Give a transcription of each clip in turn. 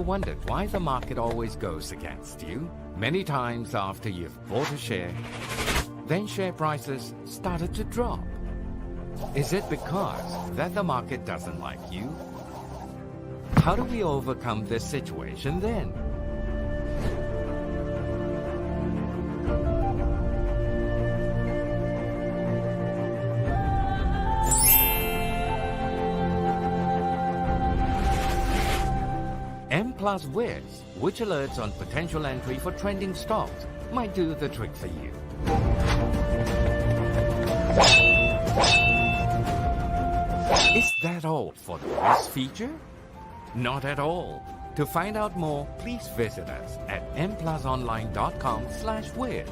wondered why the market always goes against you? Many times after you've bought a share, then share prices started to drop. Is it because that the market doesn't like you? How do we overcome this situation then? M plus Wiz, which alerts on potential entry for trending stocks, might do the trick for you. Is that all for the Wiz feature? Not at all. To find out more, please visit us at mplusonline.com/Wiz.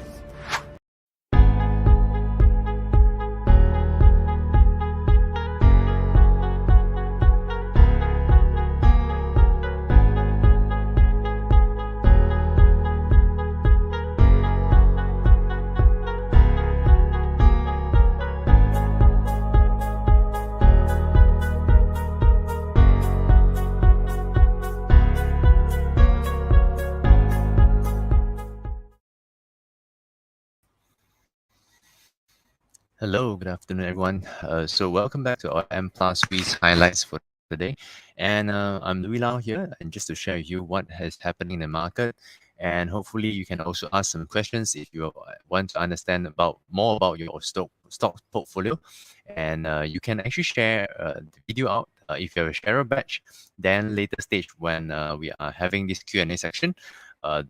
Hello, good afternoon, everyone. So welcome back to our M Plus Wiz highlights for today. And I'm Louis Lau here, and just to share with you what is happening in the market. And hopefully you can also ask some questions if you want to understand more about your stock portfolio. And you can actually share the video out if you have a sharer batch. Then later stage when we are having this Q&A section,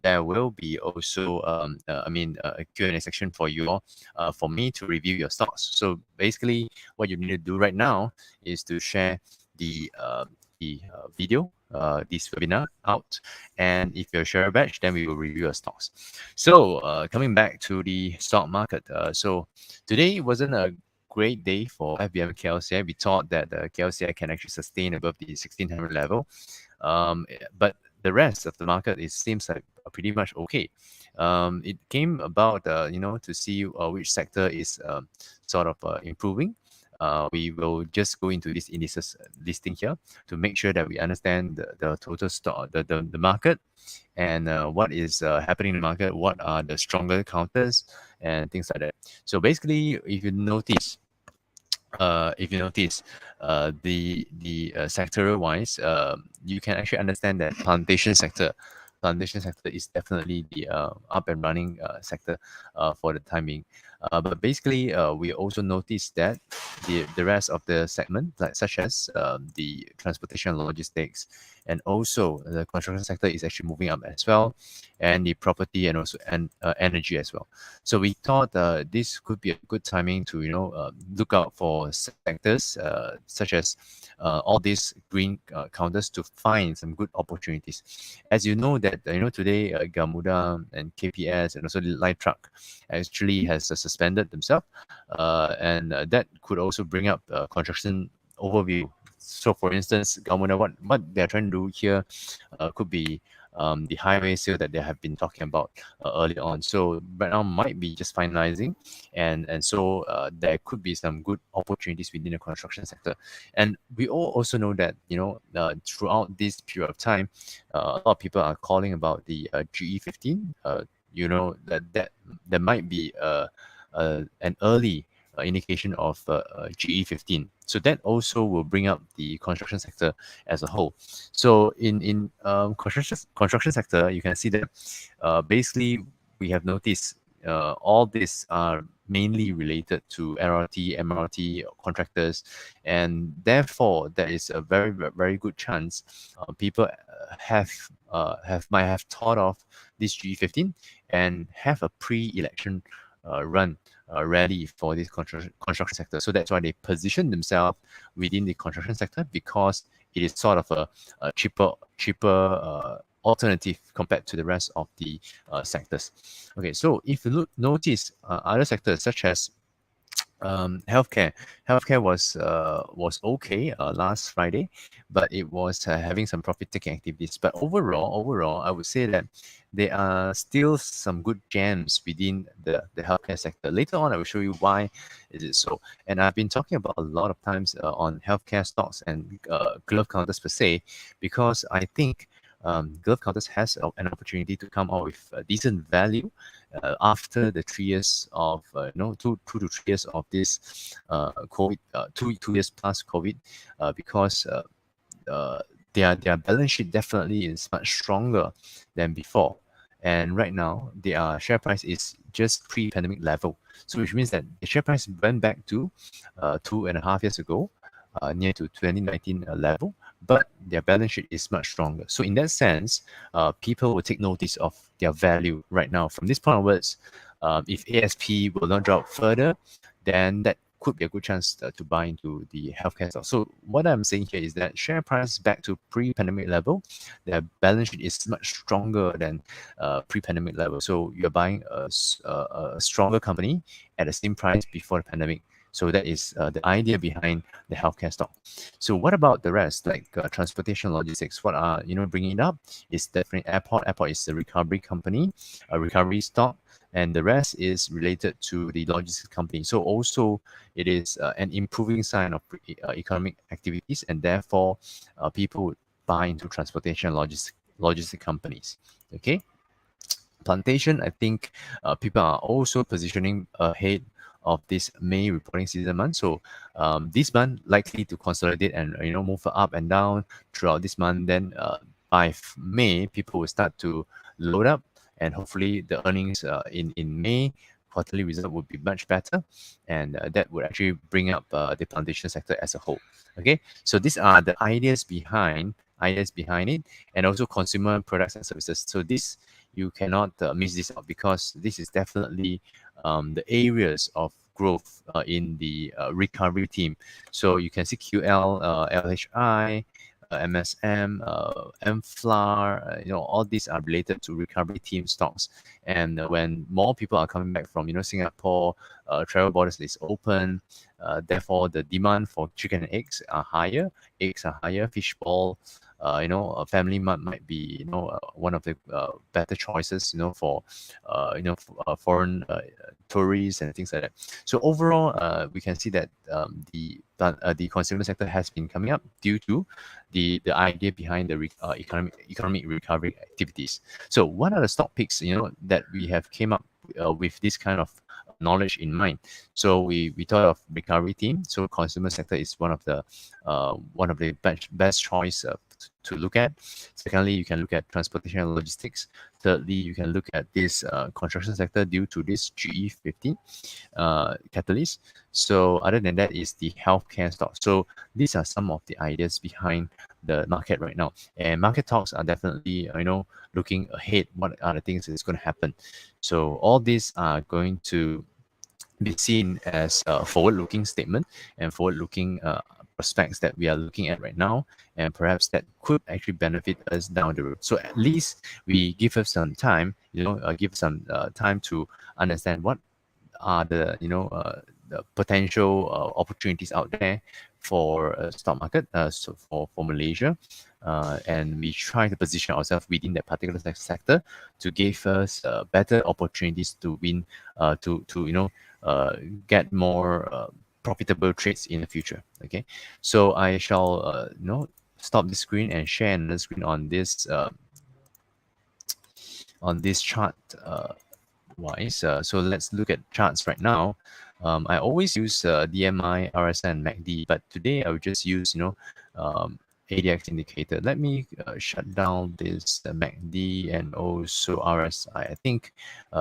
there will be also a Q&A section for you all, for me to review your stocks. So basically what you need to do right now is to share the video, this webinar out, and if you're a share batch, then we will review your stocks. So coming back to the stock market, so today wasn't a great day for FBM KLCI. We thought that the KLCI can actually sustain above the 1600 level, but the rest of the market, it seems like pretty much okay. It came about, to see which sector is sort of improving. We will just go into this indices listing here to make sure that we understand the total stock, the market, and what is happening in the market, what are the stronger counters, and things like that. So basically, if you notice, the sectoral wise, you can actually understand that plantation sector is definitely the up and running sector for the time being. But basically, we also noticed that the rest of the segment, like such as the transportation and logistics, and also the construction sector is actually moving up as well, and the property and also energy as well. So we thought this could be a good timing to look out for sectors such as all these green counters to find some good opportunities. As you know that today Gamuda and KPS and also the light truck actually has suspended themselves, and that could also bring up construction overview. So for instance, Gamuda, what they're trying to do here could be the highway sale that they have been talking about earlier on. So right now might be just finalizing, and so there could be some good opportunities within the construction sector. And we all also know that throughout this period of time, a lot of people are calling about the GE15. That might be an early indication of GE15. So that also will bring up the construction sector as a whole. So in construction sector, you can see that basically we have noticed all these are mainly related to LRT, MRT contractors, and therefore there is a very, very good chance people might have thought of this GE15 and have a pre-election run rally for this construction sector. So that's why they position themselves within the construction sector, because it is sort of a cheaper alternative compared to the rest of the sectors. Okay, so if you notice other sectors such as healthcare was okay last Friday, but it was having some profit-taking activities. But overall, I would say that there are still some good gems within the healthcare sector. Later on, I will show you why is it so. And I've been talking about a lot of times on healthcare stocks and glove counters per se, because I think Gulf Counters has an opportunity to come out with a decent value after the 3 years of two to 3 years of this COVID, 2 years plus COVID, because uh, their balance sheet definitely is much stronger than before. And right now, their share price is just pre-pandemic level. So which means that the share price went back to 2.5 years ago, near to 2019 level, but their balance sheet is much stronger. So in that sense, people will take notice of their value right now. From this point onwards, if ASP will not drop further, then that could be a good chance to buy into the healthcare stock. So what I'm saying here is that share price back to pre-pandemic level, their balance sheet is much stronger than pre-pandemic level. So you're buying a stronger company at the same price before the pandemic. So that is the idea behind the healthcare stock. So what about the rest, like transportation logistics? What are bringing it up is definitely airport. Airport is a recovery company, a recovery stock, and the rest is related to the logistics company. So also it is an improving sign of economic activities, and therefore people would buy into transportation logistic companies. Okay. Plantation, I think people are also positioning ahead of this May reporting season month. So this month likely to consolidate and move up and down throughout this month. Then by May, people will start to load up, and hopefully the earnings in May quarterly result would be much better, and that would actually bring up the plantation sector as a whole. Okay, so these are the ideas behind it, and also consumer products and services. So this, you cannot miss this out, because this is definitely the areas of growth in the recovery team. So you can see QL, LHI, MSM, MFLAR, all these are related to recovery team stocks. And when more people are coming back from, Singapore, travel borders is open, therefore the demand for chicken and eggs are higher. Eggs are higher. Fishball, a family mart might be, one of the better choices, for, foreign tourists and things like that. So overall, we can see that the consumer sector has been coming up due to the idea behind the economic recovery activities. So what are the stock picks, that we have came up with this kind of knowledge in mind? So we thought of recovery team. So consumer sector is one of the best choice to look at. Secondly, you can look at transportation and logistics. Thirdly, you can look at this construction sector due to this GE50 catalyst. So other than that is the healthcare stock. So these are some of the ideas behind the market right now. And market talks are definitely, looking ahead. What are the things that's going to happen? So all these are going to be seen as a forward-looking statement and forward-looking prospects that we are looking at right now, and perhaps that could actually benefit us down the road. So at least we give us some time, give some time to understand what are the potential opportunities out there for stock market, so for Malaysia, and we try to position ourselves within that particular sector to give us better opportunities to win, to get more profitable trades in the future. Okay, so I shall stop the screen and share another screen on this chart wise. So let's look at charts right now. I always use DMI, RSI, and MACD, but today I will just use ADX indicator. Let me shut down this MACD and also RSI. I think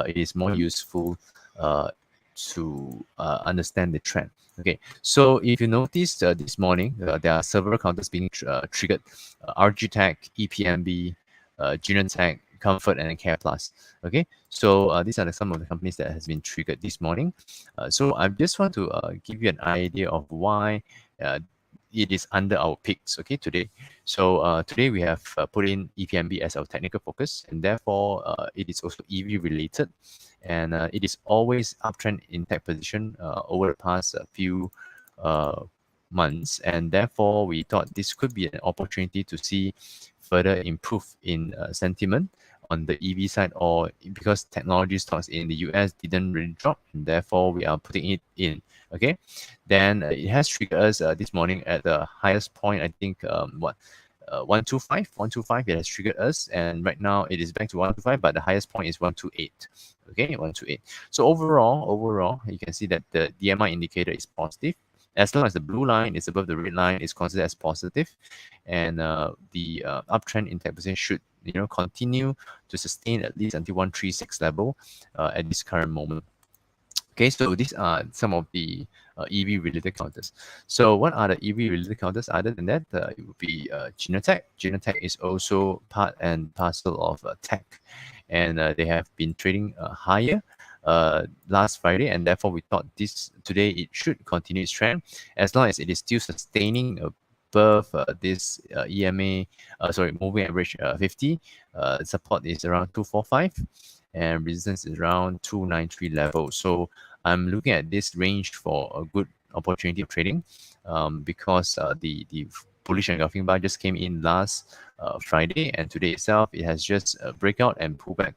it is more useful to understand the trend. Okay, so if you notice this morning, there are several counters being triggered: RGTech, EPMB, Genentech, Comfort, and Care Plus. Okay, so these are some of the companies that has been triggered this morning. So I just want to give you an idea of why it is under our picks. Okay, today. So today we have put in EPMB as our technical focus, and therefore it is also EV related, and it is always uptrend in tech position over the past few months, and therefore we thought this could be an opportunity to see further improve in sentiment on the EV side, or because technology stocks in the US didn't really drop, and therefore we are putting it in. Okay, then it has triggered us this morning at the highest point, I think 125, it has triggered us, and right now it is back to 125, but the highest point is 128. Okay, 128. So overall, you can see that the DMI indicator is positive. As long as the blue line is above the red line, it's considered as positive, and the uptrend in tech position should continue to sustain at least until 136 level at this current moment. Okay, so these are some of the EV related counters. So what are the EV related counters other than that? It would be Genotech. Genotech is also part and parcel of tech, and they have been trading higher last Friday, and therefore we thought this today it should continue its trend as long as it is still sustaining above this EMA, moving average 50. Support is around 245 and resistance is around 293 level. So I'm looking at this range for a good opportunity of trading because the bullish engulfing bar just came in last Friday, and today itself it has just breakout and pull back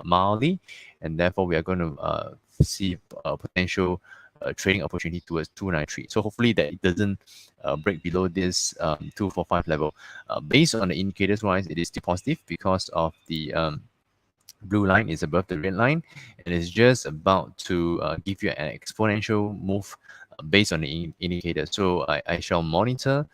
mildly, and therefore we are going to see potential trading opportunity towards 293. So hopefully that it doesn't break below this 245 level. Based on the indicators wise, it is still positive because of the blue line is above the red line and is just about to give you an exponential move based on the indicator. So I shall monitor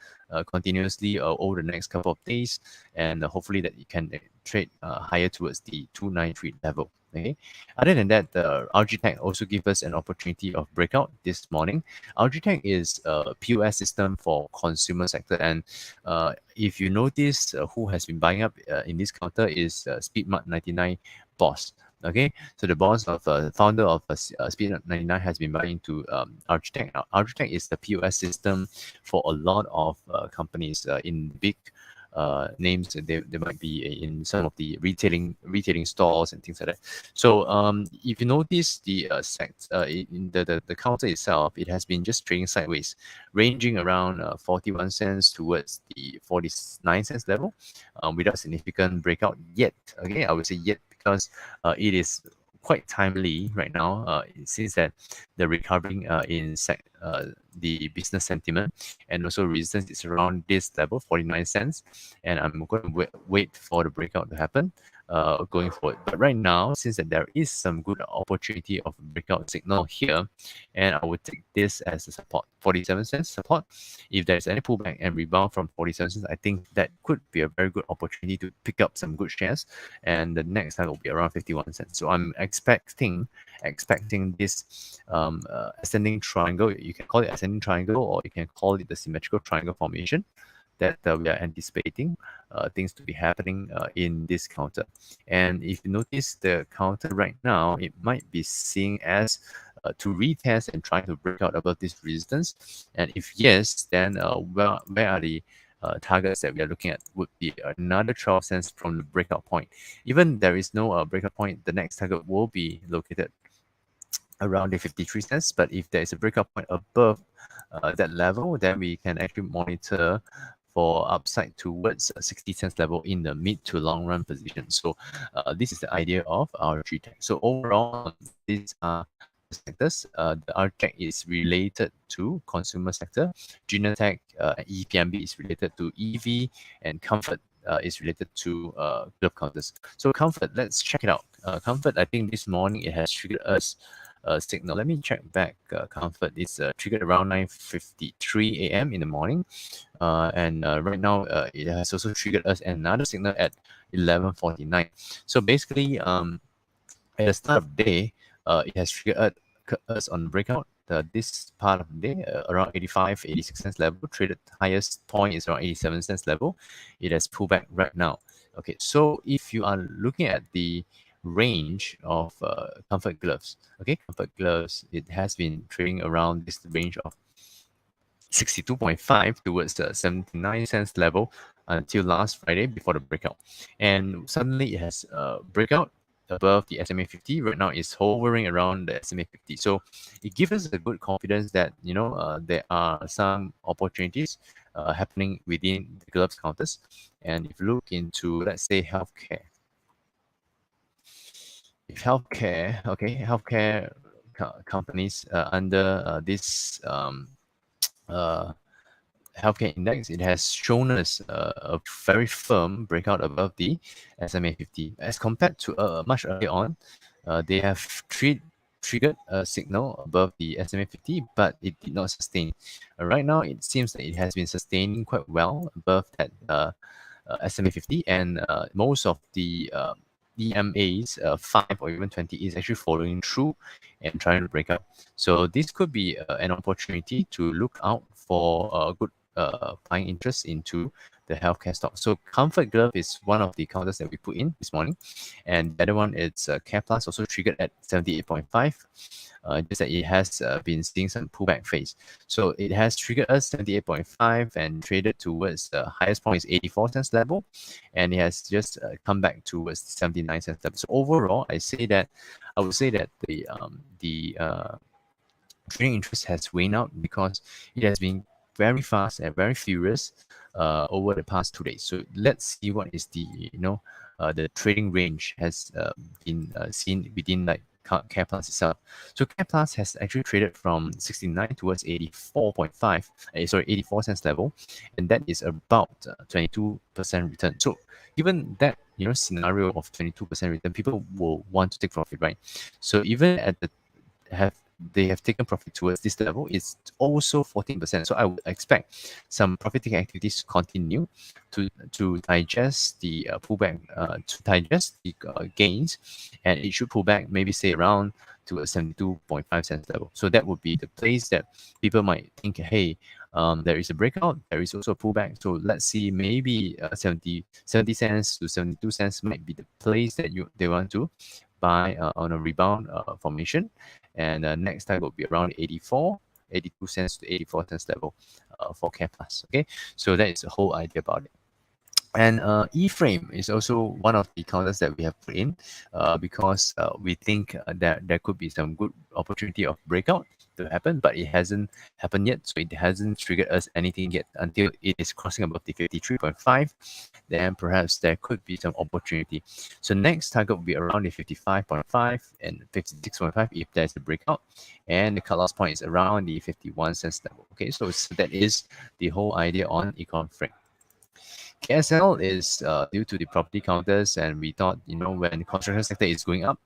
continuously over the next couple of days, and hopefully that you can trade higher towards the 293 level. Okay. Other than that, the RGTech also give us an opportunity of breakout this morning. RGTech is a POS system for consumer sector, and if you notice, who has been buying up in this counter is Speedmart 99 boss. Okay, so the boss of founder of Speedmart 99 has been buying to RGTech. Now, RGTech is the POS system for a lot of companies in big names. They might be in some of the retailing stores and things like that. So if you notice the in the counter itself, it has been just trading sideways, ranging around 41 cents towards the 49 cents level, without significant breakout yet. Okay, I would say yet because it is quite timely right now. It seems that the recovering the business sentiment and also resistance is around this level, 49 cents. And I'm going to wait for the breakout to happen going forward. But right now, since that there is some good opportunity of breakout signal here, and I would take this as a support, 47 cents support. If there's any pullback and rebound from 47 cents, I think that could be a very good opportunity to pick up some good shares. And the next time will be around 51 cents. So I'm expecting this ascending triangle. You can call it ascending triangle, or you can call it the symmetrical triangle formation that we are anticipating things to be happening in this counter. And if you notice the counter right now, it might be seen as to retest and try to break out above this resistance. And if yes, then where are the targets that we are looking at would be another 12 cents from the breakout point. Even there is no breakout point, the next target will be located around the 53 cents. But if there is a breakout point above that level, then we can actually monitor for upside towards 60 cents level in the mid to long run position. So this is the idea of our GTech. So overall, these are the sectors. The RTech is related to consumer sector. Genotech, EPMB is related to EV, and Comfort is related to glove counters. So Comfort, let's check it out. Comfort, I think this morning it has triggered us signal. Let me check back. Comfort is triggered around 9:53 a.m. in the morning, and right now it has also triggered us another signal at 11:49. So basically, at the start of the day, it has triggered us on breakout. This part of the day, around 85, 86 cents level, traded highest point is around 87 cents level. It has pulled back right now. Okay, so if you are looking at the range of comfort gloves, okay, comfort gloves, it has been trading around this range of 62.5 towards the 79 cents level until last Friday before the breakout. And suddenly it has breakout above the SMA 50. Right now it's hovering around the SMA 50. So it gives us a good confidence that, there are some opportunities happening within the gloves counters. And if you look into, let's say, healthcare, healthcare companies under this healthcare index, it has shown us a very firm breakout above the SMA 50. As compared to much earlier on, they have triggered a signal above the SMA 50, but it did not sustain. Right now, it seems that it has been sustaining quite well above that SMA 50, and most of the EMAs, 5 or even 20, is actually following through and trying to break up. So this could be an opportunity to look out for good buying interest into the healthcare stock. So Comfort Glove is one of the counters that we put in this morning, and the other one is Care Plus, also triggered at 78.5. Just that it has been seeing some pullback phase. So it has triggered us 78.5 and traded towards the highest point is 84 cents level, and it has just come back towards 79 cents level. So overall, I would say that the trading interest has waned out because it has been very fast and very furious over the past 2 days. So let's see what is the trading range has been seen within like Care Plus itself. So Care Plus has actually traded from 69 towards 84.5, 84 cents level, and that is about 22% return. So given that scenario of 22% return, people will want to take profit, right? So even at the have they have taken profit towards this level, it's also 14%. So I would expect some profit taking activities to continue to digest the pullback, to digest the gains, and it should pull back maybe say around to a 72.5 cents level. So that would be the place that people might think, hey, there is a breakout, there is also a pullback. So let's see, maybe 70 cents to 72 cents might be the place that they want to buy on a rebound formation. And next time will be around 82 cents to 84 cents level for Care Plus. Okay, so that is the whole idea about it. And E-frame is also one of the counters that we have put in because we think that there could be some good opportunity of breakout to happen, but it hasn't happened yet. So it hasn't triggered us anything yet until it is crossing above the 53.5. Then perhaps there could be some opportunity. So next target will be around the 55.5 and 56.5 if there's a breakout. And the cut loss point is around the 51 cents level. Okay, so that is the whole idea on Econ Frame. KSL is due to the property counters, and we thought, when the construction sector is going up,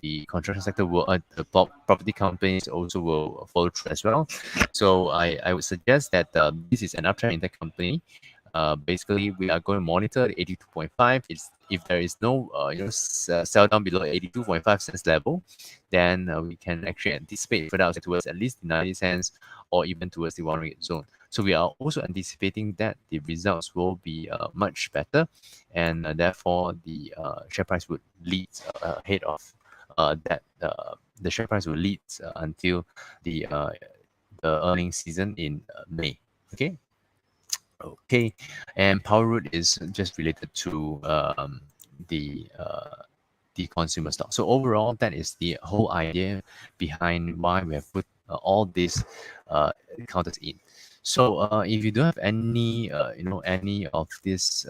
the construction sector will, the property companies also will follow through as well. So I would suggest that this is an uptrend in the company. Basically, we are going to monitor the 82.5. If there is no sell down below 82.5 cents level, then we can actually anticipate further outside towards at least the 90 cents or even towards the 1 ringgit zone. So we are also anticipating that the results will be much better, and therefore the share price would lead ahead of that. The share price will lead until the earnings season in May. Okay, and Power Root is just related to the consumer stock. So overall, that is the whole idea behind why we have put all these counters in. So if you don't have any any of these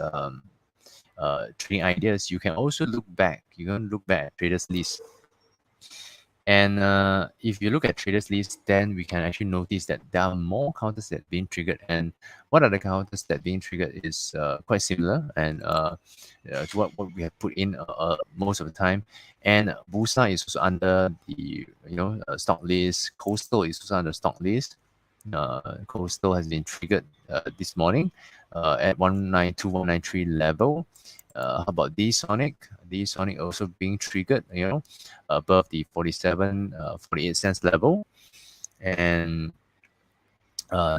trading ideas, you can also look back. You can look back at traders list. And if you look at traders list, then we can actually notice that there are more counters that are being triggered. And what are the counters that are being triggered is quite similar and to what we have put in most of the time. And Bursa is also under the stock list. Coastal is also under stock list. Coastal has been triggered this morning at 192, 193 level. How about D-Sonic? D-Sonic also being triggered, above the 47, 48 cents level. And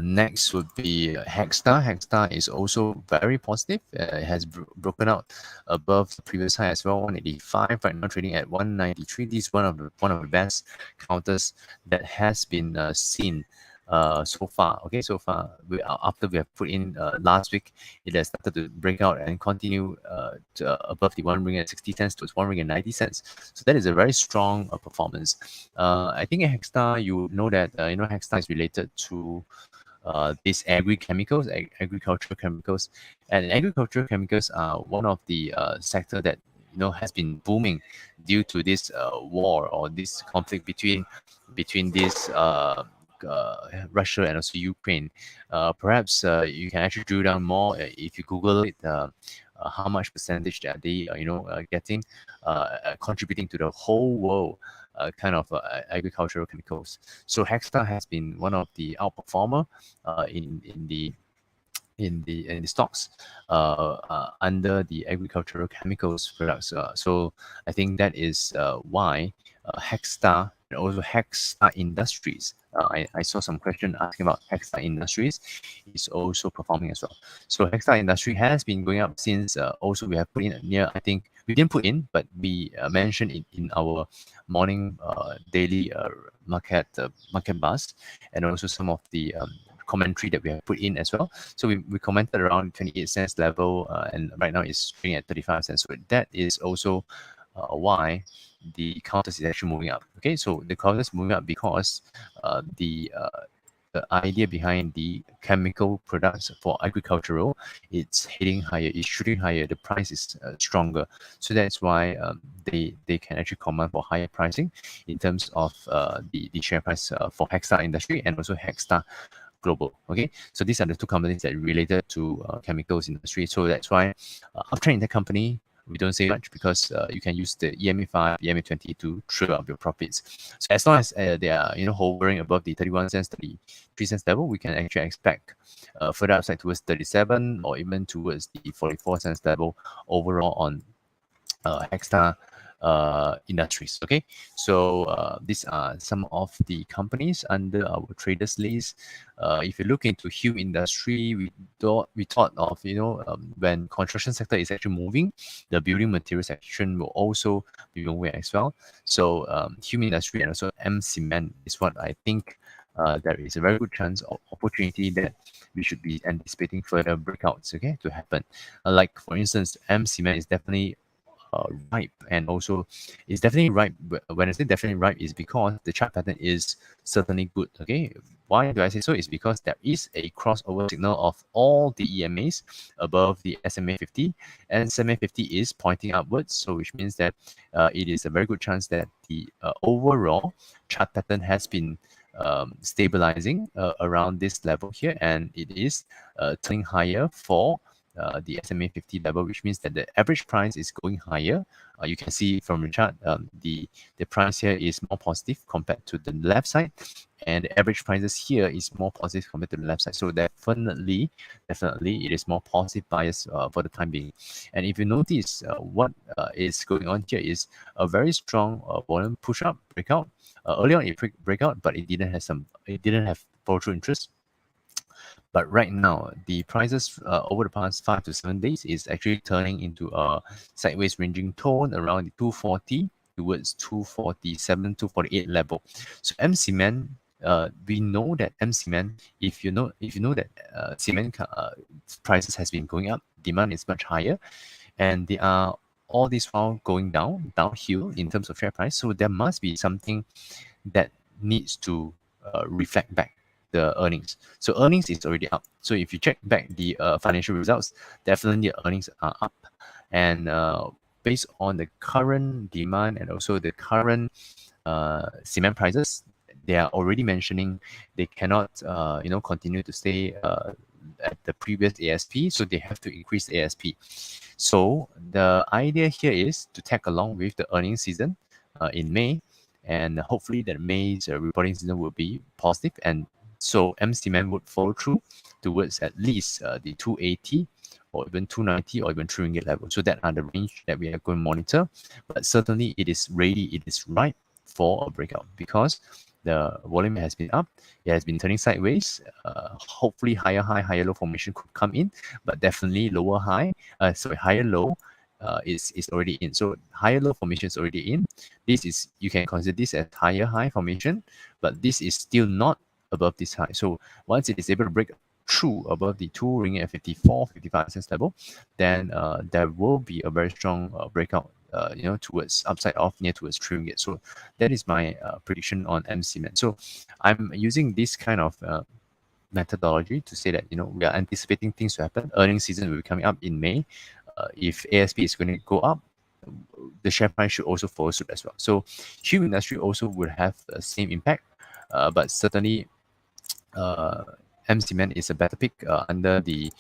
next would be Hexstar. Hexstar is also very positive. It has broken out above the previous high as well, 185. Right now trading at 193. This is one of the best counters that has been seen so far. Okay, so far after we have put in last week, it has started to break out and continue above the 1 ring at 60 cents to 1 ring at 90 cents. So that is a very strong performance. I think at Hexstar, you know that Hexstar is related to these agricultural chemicals, and agricultural chemicals are one of the sector that has been booming due to this war or this conflict between these Russia and also Ukraine. Perhaps you can actually drill down more if you Google it. How much percentage are they, getting, contributing to the whole world kind of agricultural chemicals. So Hexta has been one of the outperformer in the stocks under the agricultural chemicals products. So I think that is why Hexstar and also Hexstar Industries. I saw some question asking about Hexstar Industries is also performing as well. So Hexstar Industry has been going up since also we have put in near, I think we didn't put in, but we mentioned in our morning daily market buzz, and also some of the commentary that we have put in as well. So we commented around 28 cents level, and right now it's trading at 35 cents. So that is also why the counters is actually moving up. Okay, so the counters moving up because the idea behind the chemical products for agricultural, it's hitting higher, it's shooting higher, the price is stronger. So that's why they can actually command for higher pricing in terms of the share price for Hexstar Industry and also Hexstar Global. Okay, so these are the two companies that are related to chemicals industry. So that's why uptrend in the company, we don't say much because you can use the EMA5, EMA20 to true up your profits. So as long as they are hovering above the 31 cents, 33 cents level, we can actually expect further upside towards 37 or even towards the 44 cents level overall on Hexstar Industries. Okay, so these are some of the companies under our traders list. If you look into Hume Industry, we thought of when construction sector is actually moving, the building material section will also be moving as well. So Hume Industry and also M Cement is what I think. There is a very good chance of opportunity that we should be anticipating further breakouts, okay, to happen. Like for instance, M Cement is definitely ripe, and also it's definitely ripe. When I say definitely ripe, is because the chart pattern is certainly good. Okay, why do I say so? It's because there is a crossover signal of all the EMAs above the SMA 50, and SMA 50 is pointing upwards, so which means that it is a very good chance that the overall chart pattern has been stabilizing around this level here, and it is turning higher for the SMA 50 level, which means that the average price is going higher. You can see from the chart, the price here is more positive compared to the left side, and the average prices here is more positive compared to the left side. So definitely, it is more positive bias for the time being. And if you notice, what is going on here is a very strong volume push up breakout. Early on, it breakout, but it didn't have follow through interest. But right now, the prices over the past 5 to 7 days is actually turning into a sideways ranging tone around the 240 towards 247, 248 level. So M Cement, we know that M Cement, if you know that cement prices has been going up, demand is much higher, and they are all this while going downhill in terms of share price. So there must be something that needs to reflect back the earnings. So earnings is already up. So if you check back the financial results, definitely the earnings are up. And based on the current demand and also the current cement prices, they are already mentioning they cannot continue to stay at the previous ASP, so they have to increase the ASP. So the idea here is to tag along with the earnings season in May, and hopefully that May's reporting season will be positive, and so M Cement would follow through towards at least the 280 or even 290 or even 3 ringgit level. So that are the range that we are going to monitor. But certainly it is ready, it is ripe for a breakout because the volume has been up, it has been turning sideways. Hopefully higher high, higher low formation could come in, but definitely higher low is already in. So higher low formation is already in. This is, you can consider this as higher high formation, but this is still not above this high. So once it is able to break through above the 2 ringgit at 54, 55 cents level, then there will be a very strong breakout towards upside of near towards 3 ringgit. So that is my prediction on M Cement. So I'm using this kind of methodology to say that we are anticipating things to happen. Earnings season will be coming up in May. If ASP is going to go up, the share price should also follow suit as well. So Hume Industry also would have the same impact, but certainly uh, M cement is a better pick under the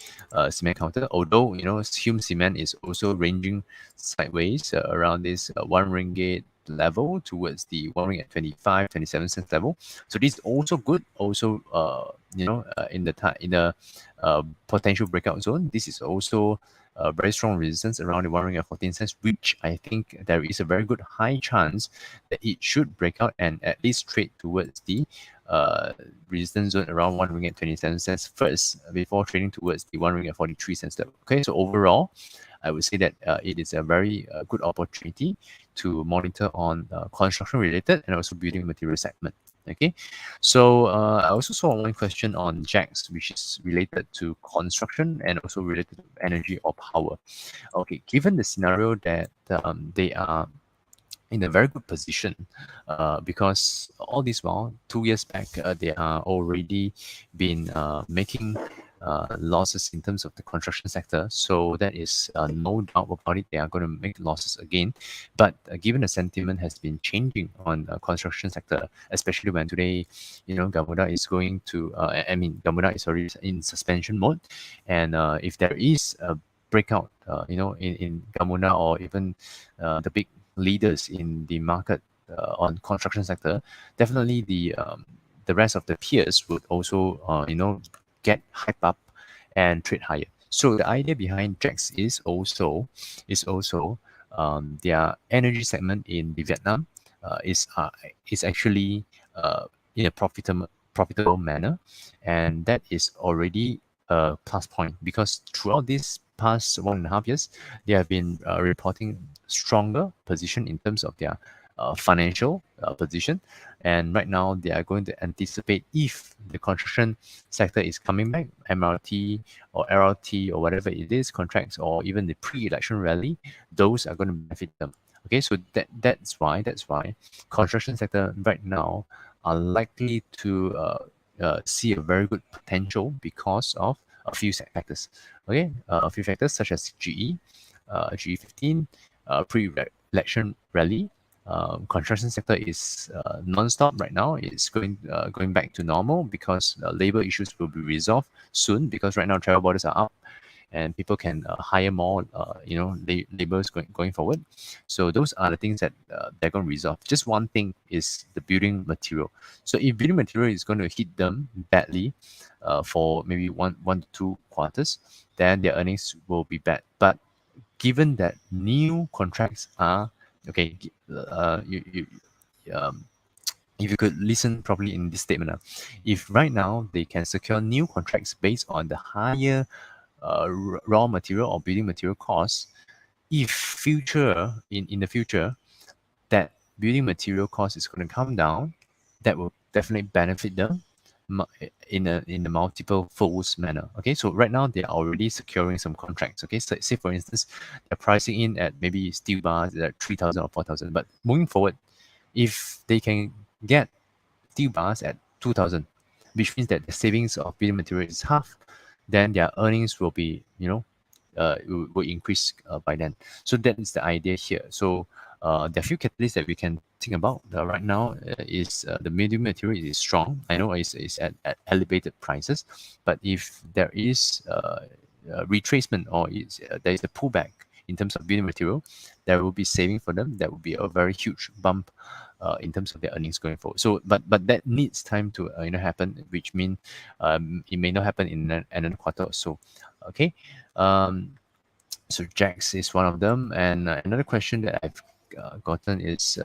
cement counter. Although Hume cement is also ranging sideways around this 1 ringgit level towards the 1 ringgit 25-27 cents level. So this is also good. Also, in the potential breakout zone, this is also very strong resistance around the 1 ringgit 14 cents, which I think there is a very good high chance that it should break out and at least trade towards the uh, resistance zone around 1 ringgit 27 cents first before trading towards the 1 ringgit 43 cents level. Okay, so overall, I would say that it is a very good opportunity to monitor on construction related and also building material segment. Okay, so I also saw one question on JAX, which is related to construction and also related to energy or power. Okay, given the scenario that they are in a very good position because all this while 2 years back they are already been making losses in terms of the construction sector, so that is no doubt about it, they are going to make losses again. But given the sentiment has been changing on construction sector, especially when today Gamuda is going to Gamuda is already in suspension mode, and if there is a breakout in Gamuda or even the big leaders in the market on construction sector, definitely the rest of the peers would also get hype up and trade higher. So the idea behind JAX is also their energy segment in the Vietnam is actually in a profitable manner, and that is already a plus point because throughout this past 1.5 years, they have been reporting stronger position in terms of their financial position. And right now, they are going to anticipate if the construction sector is coming back, MRT or LRT or whatever it is, contracts or even the pre-election rally, those are going to benefit them. Okay, so that's why construction sector right now are likely to see a very good potential because of a few factors. Okay, a few factors such as GE 15, pre-election rally. Construction sector is non-stop right now. It's going back to normal because labor issues will be resolved soon because right now travel borders are up and people can hire more laborers going forward. So those are the things that they're going to resolve. Just one thing is the building material. So if building material is going to hit them badly for maybe one to 2 quarters, then their earnings will be bad. But given that new contracts are okay, um, if you could listen properly in this statement, if right now they can secure new contracts based on the higher raw material or building material costs, if in the future that building material cost is going to come down, that will definitely benefit them in a multiple folds manner. Okay, so right now they are already securing some contracts. Okay, so say for instance, they're pricing in at maybe steel bars at 3,000 or 4,000, but moving forward, if they can get steel bars at 2,000, which means that the savings of building material is half, then their earnings will be, will increase by then. So that is the idea here. So there are few catalysts that we can think about. Right now is the medium material is strong. I know it's at elevated prices, but if there is retracement or there is a pullback in terms of building material, there will be saving for them. That will be a very huge bump in terms of their earnings going forward. So, but that needs time to happen, which means it may not happen in another quarter or so. Okay, um, so Jax is one of them, and another question that I've gotten is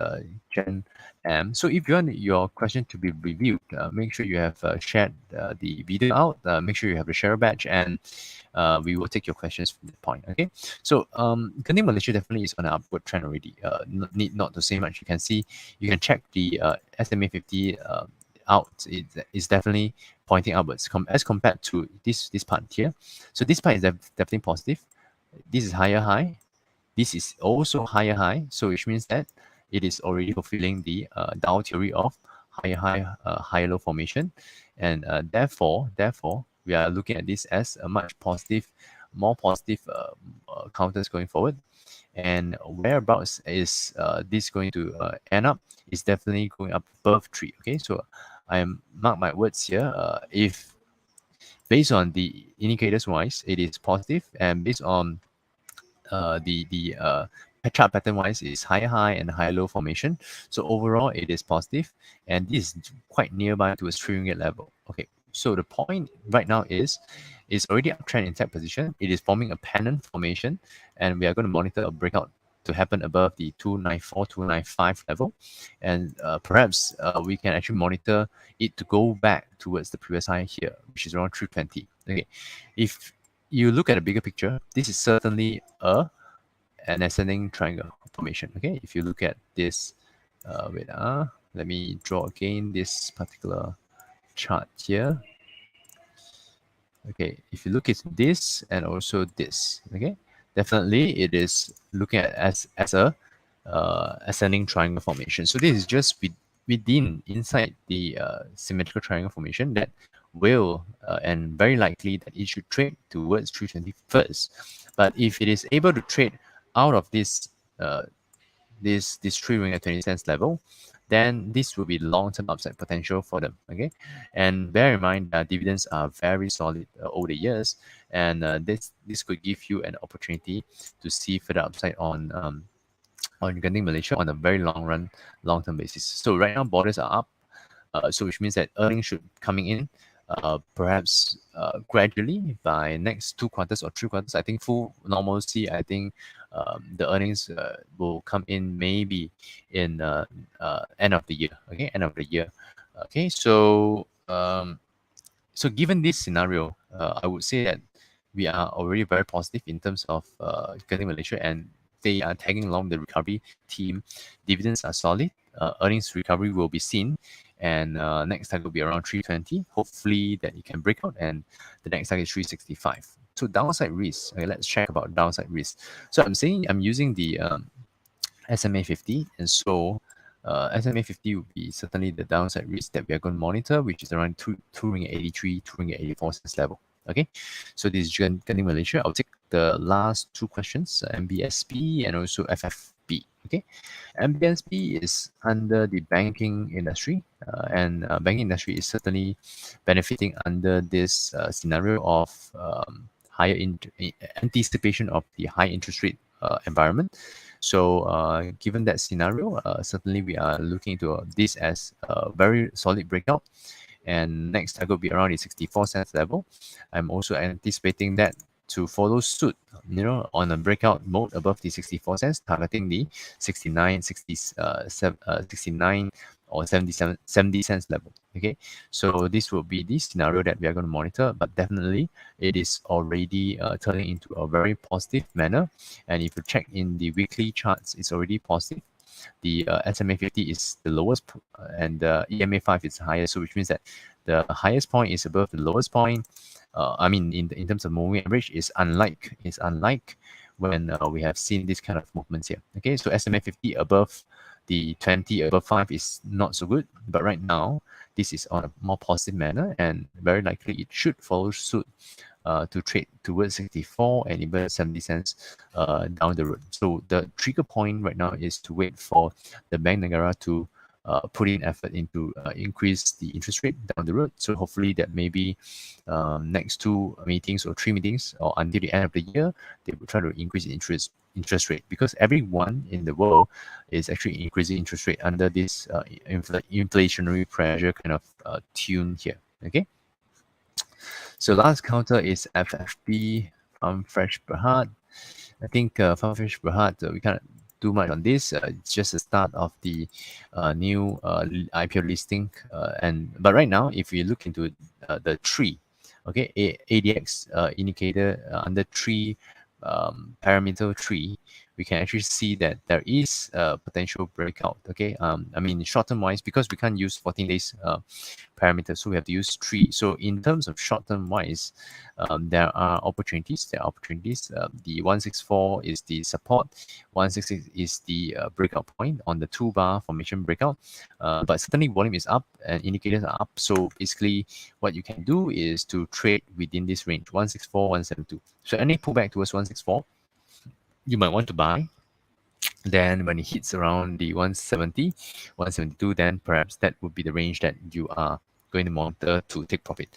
Jen M. So if you want your question to be reviewed, make sure you have shared the video out. Make sure you have the share badge, and we will take your questions from that point. Okay. So Genting Malaysia definitely is on an upward trend already. Need not to say much. You can check the SMA 50 out. It's definitely pointing upwards as compared to this part here. So this part is definitely positive. This is higher high. This is also higher high. So which means that it is already fulfilling the Dow theory of higher high, higher low formation, and therefore we are looking at this as a much more positive counters going forward. And whereabouts is this going to end up? Is definitely going up above 3. Okay, so I mark my words here. If based on the indicators wise, it is positive, and based on the chart pattern wise is higher high and higher low formation. So overall, it is positive, and this is quite nearby to a string level. Okay, so the point right now is it's already uptrend in tech position. It is forming a pennant formation, and we are going to monitor a breakout to happen above the 294, 295 level, and perhaps we can actually monitor it to go back towards the previous high here, which is around 320. Okay, if you look at a bigger picture, this is certainly an ascending triangle formation. Okay, if you look at this, let me draw again this particular chart here. Okay, if you look at this and also this, okay, definitely it is looking at as a ascending triangle formation. So this is just within inside the symmetrical triangle formation that will and very likely that it should trade towards 320 first. But if it is able to trade out of this this tree ring at 20 cents level, then this will be long-term upside potential for them. Okay, and bear in mind that dividends are very solid over the years, and this could give you an opportunity to see further upside on Genting Malaysia on a very long-term basis. So right now borders are up, so which means that earnings should coming in perhaps gradually by next 2 quarters or 3 quarters. I think full normalcy, I think the earnings will come in maybe in end of the year. Okay, end of the year. Okay, so given this scenario, I would say that we are already very positive in terms of getting Malaysia, and they are tagging along the recovery team. Dividends are solid. Earnings recovery will be seen, and next target will be around 320. Hopefully that it can break out, and the next target is 365. So downside risk. Okay, let's check about downside risk. So I'm using the SMA 50, and so SMA 50 would be certainly the downside risk that we are going to monitor, which is around 2 ringgit 83, 2 ringgit 84 cents level. Okay, so this is Genting Malaysia. I'll take the last two questions, MBSP and also FFB. Okay, MBSP is under the banking industry, and banking industry is certainly benefiting under this scenario of higher anticipation of the high interest rate environment. So given that scenario, certainly we are looking into this as a very solid breakout. And next target will be around the 64 cents level. I'm also anticipating that to follow suit, on a breakout mode above the 64 cents, targeting the 69, 69 or 70 cents level. Okay, so this will be the scenario that we are going to monitor, but definitely it is already turning into a very positive manner. And if you check in the weekly charts, it's already positive. The SMA 50 is the lowest, and the EMA 5 is higher, so which means that the highest point is above the lowest point. I mean, in terms of moving average, is unlike when we have seen this kind of movements here. Okay, so SMA 50 above the 20 above 5 is not so good, but right now this is on a more positive manner, and very likely it should follow suit to trade towards 64 and even 70 cents down the road. So the trigger point right now is to wait for the Bank Negara to put in effort into increase the interest rate down the road. So hopefully that maybe next 2 meetings or 3 meetings or until the end of the year, they will try to increase the interest rate, because everyone in the world is actually increasing interest rate under this inflationary pressure kind of tune here. Okay. So last counter is FFB, Farm Fresh Berhad. I think Farm Fresh Berhad, we can't do much on this. It's just the start of the new IPO listing. But right now, if you look into the tree, okay, ADX indicator under tree, parameter tree, we can actually see that there is a potential breakout. Okay, I mean short term wise, because we can't use 14 days parameters, so we have to use 3. So in terms of short term wise, there are opportunities. The 164 is the support, 166 is the breakout point on the 2-bar formation breakout. But certainly volume is up and indicators are up. So basically, what you can do is to trade within this range, 164, 172. So any pullback towards 164, you might want to buy. Then when it hits around the 170, 172, then perhaps that would be the range that you are going to monitor to take profit.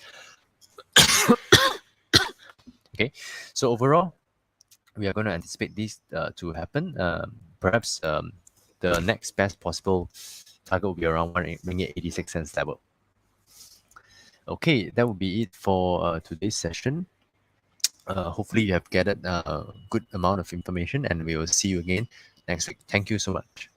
Okay, so overall, we are going to anticipate this to happen. Perhaps the next best possible target will be around 1 ringgit 86 cents level. Okay, that would be it for today's session. Hopefully, you have gathered a good amount of information, and we will see you again next week. Thank you so much.